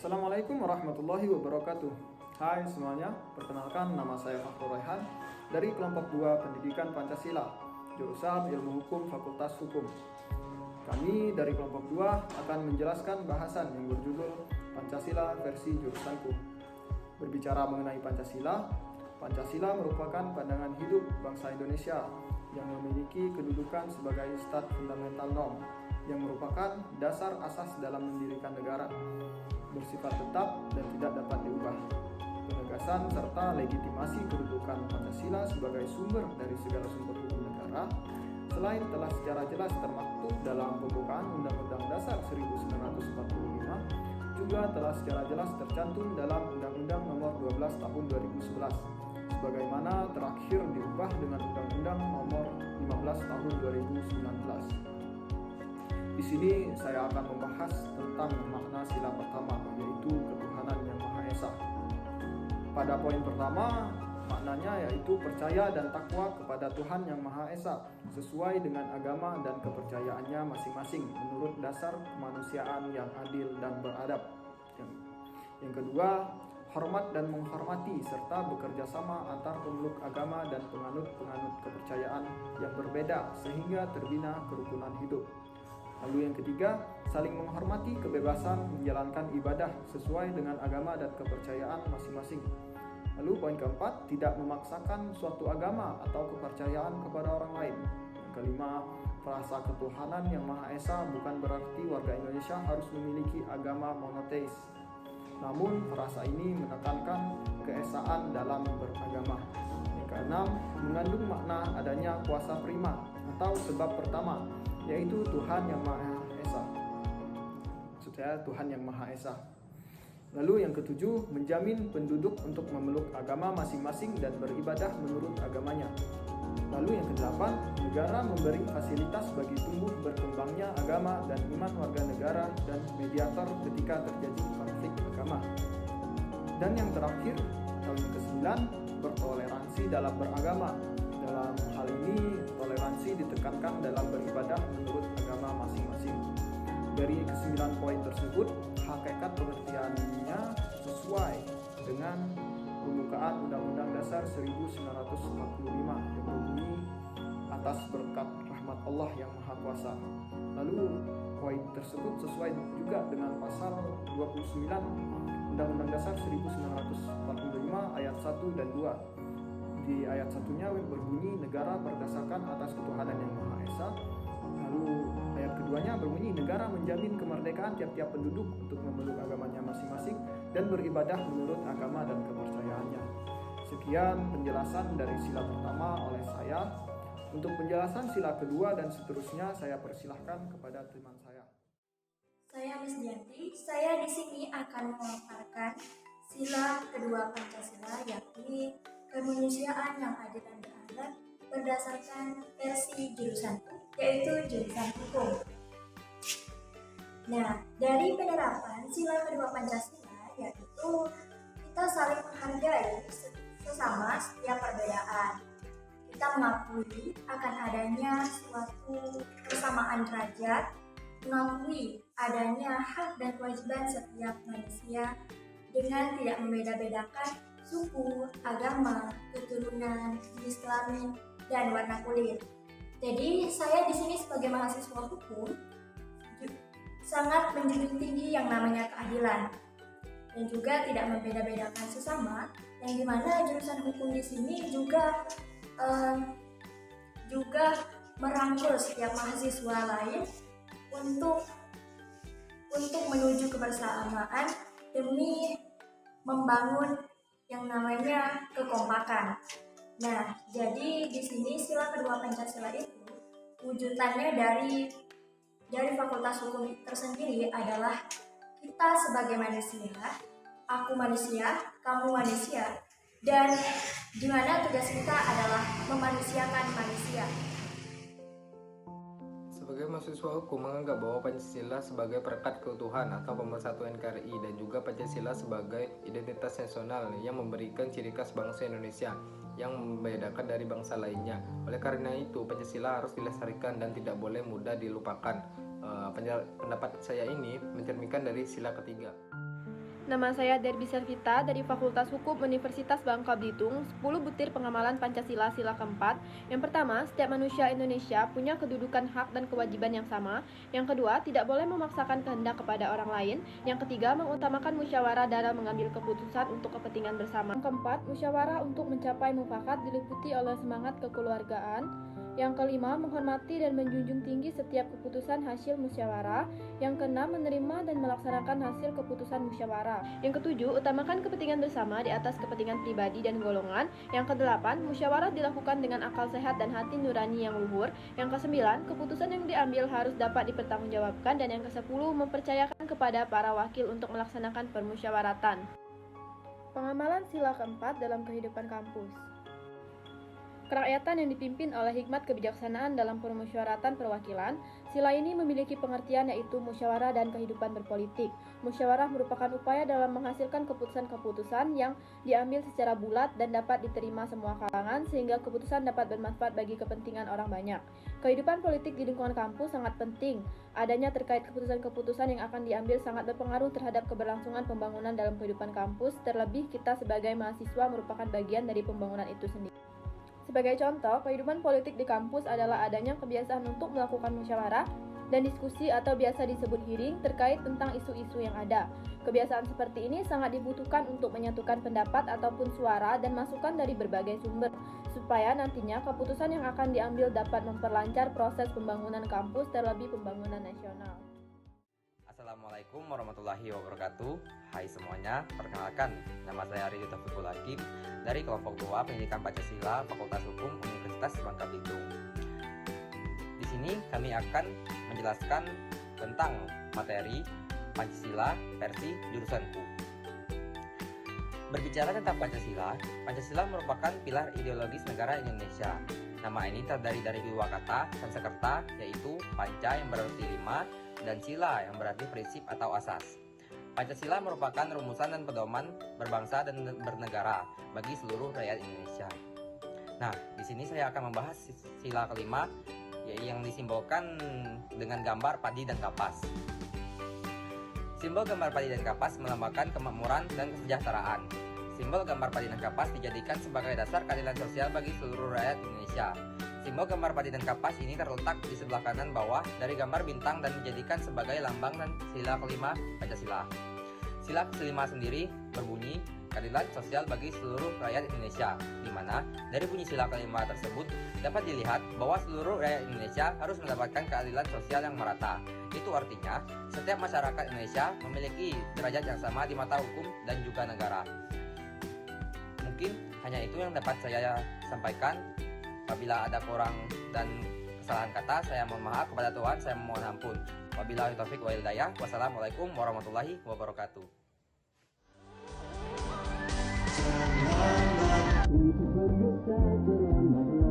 Assalamualaikum warahmatullahi wabarakatuh. Hai semuanya, perkenalkan nama saya Fakhrul Raihan dari kelompok 2 Pendidikan Pancasila, jurusan Ilmu Hukum Fakultas Hukum. Kami dari kelompok 2 akan menjelaskan bahasan yang berjudul Pancasila versi jurusanku. Berbicara mengenai Pancasila, Pancasila merupakan pandangan hidup bangsa Indonesia yang memiliki kedudukan sebagai stat fundamental norm yang merupakan dasar asas dalam mendirikan negara, bersifat tetap dan tidak dapat diubah. Penegasan serta legitimasi kedudukan Pancasila sebagai sumber dari segala sumber hukum negara, selain telah secara jelas termaktub dalam pembukaan Undang-Undang Dasar 1945, juga telah secara jelas tercantum dalam Undang-Undang Nomor 12 Tahun 2011, sebagaimana terakhir diubah dengan Undang-Undang Nomor 15 Tahun 2019. Di sini saya akan membahas tentang makna sila pertama, yaitu ketuhanan yang Maha Esa. Pada poin pertama, maknanya yaitu percaya dan takwa kepada Tuhan yang Maha Esa sesuai dengan agama dan kepercayaannya masing-masing menurut dasar kemanusiaan yang adil dan beradab. Yang kedua, hormat dan menghormati serta bekerja sama antar pemeluk agama dan penganut-penganut kepercayaan yang berbeda sehingga terbina kerukunan hidup. Lalu yang ketiga, saling menghormati kebebasan menjalankan ibadah sesuai dengan agama dan kepercayaan masing-masing. Lalu poin keempat, tidak memaksakan suatu agama atau kepercayaan kepada orang lain. Yang kelima, frasa ketuhanan yang Maha Esa bukan berarti warga Indonesia harus memiliki agama monoteis. Namun frasa ini menekankan keesaan dalam beragama. Yang keenam, mengandung makna adanya kuasa prima atau sebab pertama, yaitu Tuhan yang Maha Esa. Maksud saya Tuhan yang Maha Esa. Lalu yang ketujuh, menjamin penduduk untuk memeluk agama masing-masing dan beribadah menurut agamanya. Lalu yang kedelapan, negara memberi fasilitas bagi tumbuh berkembangnya agama dan iman warga negara dan mediator ketika terjadi konflik agama. Dan yang terakhir, atau yang kesembilan, bertoleransi dalam beragama. Dalam hal ini, toleransi ditekankan dalam beribadah menurut agama masing-masing. Dari ke-9 poin tersebut, hakikat pengertiannya sesuai dengan pembukaan Undang-Undang Dasar 1945 yang berbunyi atas berkat rahmat Allah yang Maha Kuasa. Lalu poin tersebut sesuai juga dengan pasal 29 Undang-Undang Dasar 1945 ayat 1 dan 2. Di ayat satunya berbunyi negara berdasarkan atas ketuhanan yang Maha Esa. Lalu ayat keduanya berbunyi negara menjamin kemerdekaan tiap-tiap penduduk untuk memeluk agamanya masing-masing dan beribadah menurut agama dan kepercayaannya. Sekian penjelasan dari sila pertama oleh saya. Untuk penjelasan sila kedua dan seterusnya saya persilahkan kepada teman saya. Saya Miss Dianti. Saya di sini akan memaparkan sila kedua Pancasila, yakni kemanusiaan yang adil dan beradab berdasarkan versi jurusanku, yaitu jurusan hukum. Nah, dari penerapan sila kedua Pancasila yaitu kita saling menghargai sesama setiap perbedaan. Kita mengakui akan adanya suatu persamaan derajat, mengakui adanya hak dan kewajiban setiap manusia dengan tidak membeda-bedakan suku, agama, keturunan, jenis kelamin, dan warna kulit. Jadi saya di sini sebagai mahasiswa hukum sangat menjunjung tinggi yang namanya keadilan dan juga tidak membeda-bedakan sesama. Yang dimana jurusan hukum di sini juga merangkul setiap mahasiswa lain untuk menuju kebersamaan demi membangun yang namanya kekompakan. Nah, jadi di sini sila kedua Pancasila itu wujudannya dari Fakultas Hukum tersendiri adalah kita sebagai manusia, aku manusia, kamu manusia, dan di mana tugas kita adalah memanusiakan manusia. Sebagai mahasiswa hukum menganggap bahwa Pancasila sebagai perekat keutuhan atau pemersatu NKRI dan juga Pancasila sebagai identitas nasional yang memberikan ciri khas bangsa Indonesia yang membedakan dari bangsa lainnya. Oleh karena itu, Pancasila harus dilestarikan dan tidak boleh mudah dilupakan. Pendapat saya ini mencerminkan dari sila ketiga. Nama saya Derby Servita dari Fakultas Hukum Universitas Bangka Belitung. 10 butir pengamalan Pancasila sila keempat. Yang pertama, setiap manusia Indonesia punya kedudukan hak dan kewajiban yang sama. Yang kedua, tidak boleh memaksakan kehendak kepada orang lain. Yang ketiga, mengutamakan musyawarah dalam mengambil keputusan untuk kepentingan bersama. Yang keempat, musyawarah untuk mencapai mufakat diliputi oleh semangat kekeluargaan. Yang kelima, menghormati dan menjunjung tinggi setiap keputusan hasil musyawarah. Yang keenam, menerima dan melaksanakan hasil keputusan musyawarah. Yang ketujuh, utamakan kepentingan bersama di atas kepentingan pribadi dan golongan. Yang kedelapan, musyawarah dilakukan dengan akal sehat dan hati nurani yang luhur. Yang kesembilan, keputusan yang diambil harus dapat dipertanggungjawabkan. Dan yang kesepuluh, mempercayakan kepada para wakil untuk melaksanakan permusyawaratan. Pengamalan sila keempat dalam kehidupan kampus. Kerakyatan yang dipimpin oleh hikmat kebijaksanaan dalam permusyawaratan perwakilan. Sila ini memiliki pengertian yaitu musyawarah dan kehidupan berpolitik. Musyawarah merupakan upaya dalam menghasilkan keputusan-keputusan yang diambil secara bulat dan dapat diterima semua kalangan sehingga keputusan dapat bermanfaat bagi kepentingan orang banyak. Kehidupan politik di lingkungan kampus sangat penting. Adanya terkait keputusan-keputusan yang akan diambil sangat berpengaruh terhadap keberlangsungan pembangunan dalam kehidupan kampus, terlebih kita sebagai mahasiswa merupakan bagian dari pembangunan itu sendiri. Sebagai contoh, kehidupan politik di kampus adalah adanya kebiasaan untuk melakukan musyawarah dan diskusi atau biasa disebut hearing terkait tentang isu-isu yang ada. Kebiasaan seperti ini sangat dibutuhkan untuk menyatukan pendapat ataupun suara dan masukan dari berbagai sumber, supaya nantinya keputusan yang akan diambil dapat memperlancar proses pembangunan kampus terlebih pembangunan nasional. Assalamualaikum warahmatullahi wabarakatuh. Hai semuanya, perkenalkan nama saya Ridho Taufikul Hakim dari kelompok 2 Pendidikan Pancasila Fakultas Hukum Universitas Bangka Belitung. Di sini kami akan menjelaskan tentang materi Pancasila versi jurusanku. Berbicara tentang Pancasila, Pancasila merupakan pilar ideologis negara Indonesia. Nama ini terdiri dari dua kata Sanskerta, yaitu Panca yang berarti 5 dan Sila yang berarti prinsip atau asas. Pancasila merupakan rumusan dan pedoman berbangsa dan bernegara bagi seluruh rakyat Indonesia. Nah, di sini saya akan membahas sila kelima yang disimbolkan dengan gambar padi dan kapas. Simbol gambar padi dan kapas melambangkan kemakmuran dan kesejahteraan. Simbol gambar padi dan kapas dijadikan sebagai dasar keadilan sosial bagi seluruh rakyat Indonesia. Simbol gambar padi dan kapas ini terletak di sebelah kanan bawah dari gambar bintang dan dijadikan sebagai lambang dan sila kelima Pancasila. Sila kelima sendiri berbunyi keadilan sosial bagi seluruh rakyat Indonesia, di mana dari bunyi sila kelima tersebut dapat dilihat bahwa seluruh rakyat Indonesia harus mendapatkan keadilan sosial yang merata. Itu artinya setiap masyarakat Indonesia memiliki derajat yang sama di mata hukum dan juga negara. Mungkin hanya itu yang dapat saya sampaikan. Apabila ada kurang dan kesalahan kata, saya mohon maaf kepada Tuhan, saya mohon ampun. Wabillahi taufiq wal hidayah. Wassalamualaikum warahmatullahi wabarakatuh. Janganlah untuk berdusta terlambat.